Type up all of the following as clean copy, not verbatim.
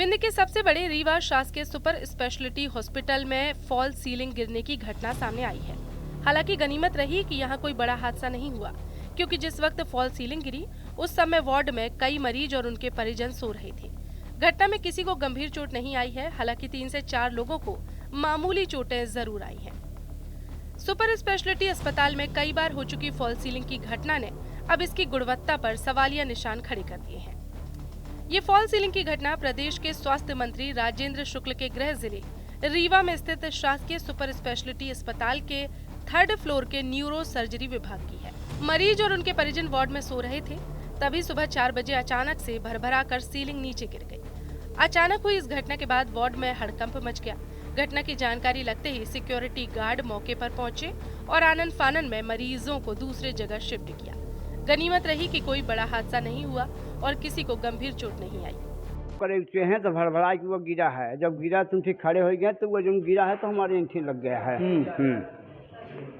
विंध्य के सबसे बड़े रीवा शासकीय सुपर स्पेशलिटी हॉस्पिटल में फॉल सीलिंग गिरने की घटना सामने आई है। हालांकि गनीमत रही कि यहां कोई बड़ा हादसा नहीं हुआ, क्योंकि जिस वक्त फॉल सीलिंग गिरी उस समय वार्ड में कई मरीज और उनके परिजन सो रहे थे। घटना में किसी को गंभीर चोट नहीं आई है। हालांकि 3 से 4 लोगों को मामूली चोटें जरूर आई हैं। सुपर स्पेशलिटी अस्पताल में कई बार हो चुकी फॉल सीलिंग की घटना ने अब इसकी गुणवत्ता पर सवालिया निशान खड़े कर दिए हैं। ये फॉल सीलिंग की घटना प्रदेश के स्वास्थ्य मंत्री राजेंद्र शुक्ल के गृह जिले रीवा में स्थित शासकीय सुपर स्पेशलिटी अस्पताल के 3rd फ्लोर के न्यूरो सर्जरी विभाग की है। मरीज और उनके परिजन वार्ड में सो रहे थे, तभी सुबह 4 बजे अचानक से भरभरा कर सीलिंग नीचे गिर गई। अचानक हुई इस घटना के बाद वार्ड में हड़कंप मच गया। घटना की जानकारी लगते ही सिक्योरिटी गार्ड मौके पर पहुंचे और आनन फानन में मरीजों को दूसरे जगह शिफ्ट किया। गनीमत रही कि कोई बड़ा हादसा नहीं हुआ और किसी को गंभीर चोट नहीं आई। करीब से हैं तो भड़भड़ा कि वो गिरा है। जब गिरा तुम ठीक खड़े हो गए तो वो जो गिरा है तो हमारे इंठी लग गया है।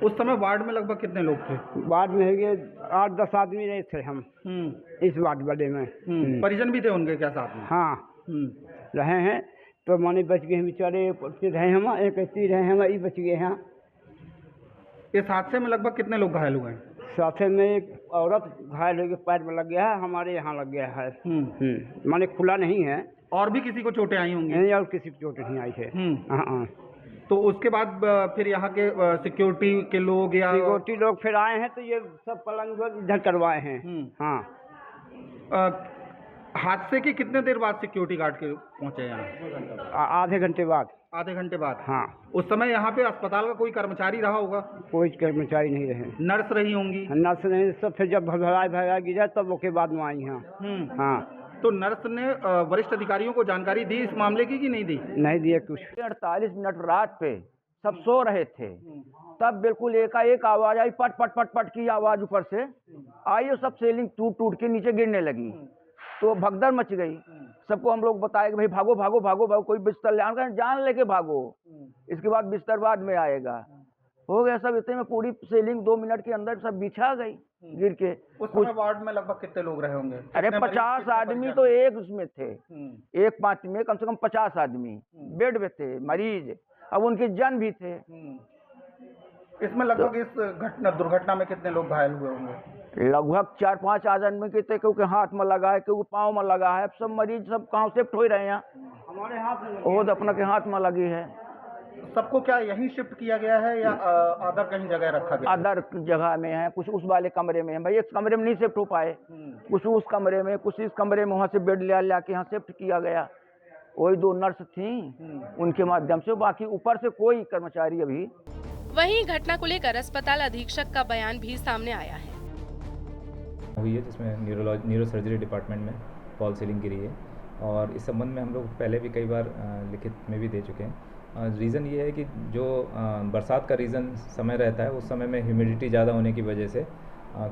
उस समय वार्ड में लगभग कितने लोग थे? वार्ड में है 8-10 आदमी रहे थे हम इस वार्ड वाले में। परिजन भी थे उनके क्या साथ में? हाँ रहे हैं तो माने बच गए बेचारे रहे हम, एक ऐसी रहे हम, ये बच गए हैं। इस हादसे में लगभग कितने लोग घायल हुए हैं? साथे में एक औरत घायल हो गई, पैर में लग गया है, हमारे यहाँ लग गया है। माने खुला नहीं है। और भी किसी को चोटें आई होंगी? नहीं, और किसी को चोट नहीं आई है। हाँ। तो उसके बाद फिर यहाँ के सिक्योरिटी के लोग या सिक्योरिटी लोग फिर आए हैं तो ये सब पलंग इधर करवाए हैं। हाँ। हादसे की कितने देर बाद सिक्योरिटी गार्ड के पहुँचे यहाँ? आधे घंटे बाद। आधे घंटे बाद? हाँ। उस समय यहाँ पे अस्पताल का कोई कर्मचारी रहा होगा? कोई कर्मचारी नहीं रहे। नर्स रही होंगी? नर्स नहीं, सब फिर जब भड़भड़ा गिरा तब उसके बाद में आई। हाँ। तो नर्स ने वरिष्ठ अधिकारियों को जानकारी दी इस मामले की कि नहीं दी? नहीं दिए कुछ। 48 मिनट रात पे सब सो रहे थे, तब बिल्कुल एकाएक आवाज आई, पट पट पट पट की आवाज ऊपर से आई और सब सीलिंग टूट टूट के नीचे गिरने लगी। तो भगदड़ मच गई। सबको हम लोग बताए कि भाई भागो भागो भागो भागो, कोई बिस्तर ले आकर जान लेके भागो, इसके बाद बिस्तर बाद में आएगा। हो गया सब। इतने में पूरी सीलिंग 2 मिनट के अंदर सब बिछा गई गिर के। उस समय वार्ड में लगभग कितने लोग रहे होंगे? अरे 50 आदमी तो एक उसमें थे, एक पाँच में कम से कम 50 आदमी बेड पे थे मरीज। अब उनके जन भी थे। इसमें लगभग इस दुर्घटना में कितने लोग घायल हुए होंगे? लगभग 4-5 आदमी के थे, क्योंकि हाथ में लगा है, क्योंकि पाँव में लगा है। अब सब मरीज सब कहाँ शिफ्ट हो रहे हैं? हमारे हाथ में वो अपना के हाथ में लगी है। सबको क्या यहीं शिफ्ट किया गया है या अदर कहीं जगह रखा गया? अदर जगह में है, कुछ उस वाले कमरे में है। भाई एक कमरे में नहीं शिफ्ट हो पाए, कुछ उस कमरे में, कुछ इस कमरे में, वहाँ से बेड ले के यहाँ शिफ्ट किया गया। वही 2 नर्स थी, उनके माध्यम से। बाकी ऊपर से कोई कर्मचारी अभी। वहीं घटना को लेकर अस्पताल अधीक्षक का बयान भी सामने आया है। हुई है जिसमें न्यूरो सर्जरी डिपार्टमेंट में फॉल सीलिंग गिरी है, और इस संबंध में हम लोग पहले भी कई बार लिखित में भी दे चुके हैं। रीज़न ये है कि जो बरसात का रीज़न समय रहता है, उस समय में ह्यूमिडिटी ज़्यादा होने की वजह से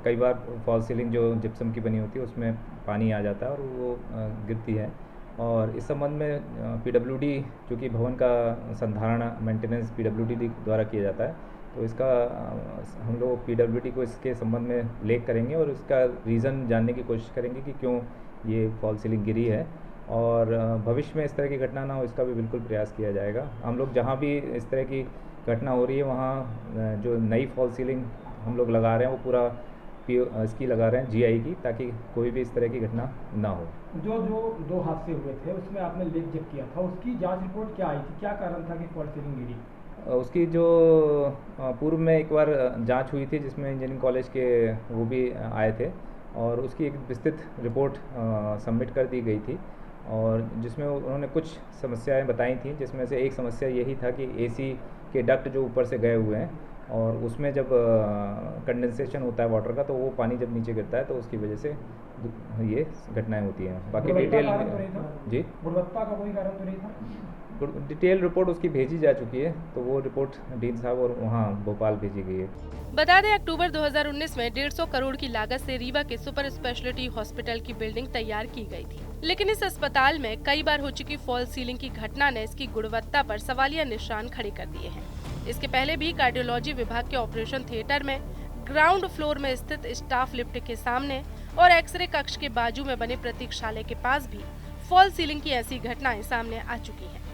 कई बार फॉल सीलिंग जो जिप्सम की बनी होती है उसमें पानी आ जाता है और वो गिरती है। और इस संबंध में पीडब्ल्यूडी, चूँकि भवन का संधारण मेंटेनेंस पीडब्ल्यूडी द्वारा किया जाता है, तो इसका हम लोग पीडब्ल्यूडी को इसके संबंध में लेख करेंगे और इसका रीज़न जानने की कोशिश करेंगे कि क्यों ये फॉल सीलिंग गिरी है, और भविष्य में इस तरह की घटना ना हो इसका भी बिल्कुल प्रयास किया जाएगा। हम लोग जहाँ भी इस तरह की घटना हो रही है वहाँ जो नई फॉल सीलिंग हम लोग लगा रहे हैं वो पूरा इसकी लगा रहे हैं GI की, ताकि कोई भी इस तरह की घटना ना हो। जो 2 हादसे हुए थे उसमें आपने लेख जब किया था, उसकी जांच रिपोर्ट क्या आई थी? क्या कारण था कि फॉल सीलिंग गिरी? उसकी जो पूर्व में एक बार जांच हुई थी जिसमें इंजीनियरिंग कॉलेज के वो भी आए थे, और उसकी एक विस्तृत रिपोर्ट सबमिट कर दी गई थी, और जिसमें उन्होंने कुछ समस्याएं बताई थी, जिसमें से एक समस्या यही था कि AC के डक्ट जो ऊपर से गए हुए हैं, और उसमें जब कंडेंसेशन होता है वाटर का, तो वो पानी जब नीचे गिरता है तो उसकी वजह से ये घटनाएं होती हैं। बाकी डिटेल जी गुणवत्ता का कोई कारण तो नहीं था? डिटेल रिपोर्ट उसकी भेजी जा चुकी है, तो वो रिपोर्ट डीन साहब और वहाँ भोपाल भेजी गई है। बता दें, अक्टूबर 2019 में 150 करोड़ की लागत से रीवा के सुपर स्पेशलिटी हॉस्पिटल की बिल्डिंग तैयार की गई थी, लेकिन इस अस्पताल में कई बार हो चुकी फॉल सीलिंग की घटना ने इसकी गुणवत्ता पर सवालिया निशान खड़े कर दिए हैं। इसके पहले भी कार्डियोलॉजी विभाग के ऑपरेशन थिएटर में ग्राउंड फ्लोर में स्थित स्टाफ लिफ्ट के सामने और एक्सरे कक्ष के बाजू में बने प्रतीक्षालय के पास भी फॉल सीलिंग की ऐसी घटनाएं सामने आ चुकी हैं।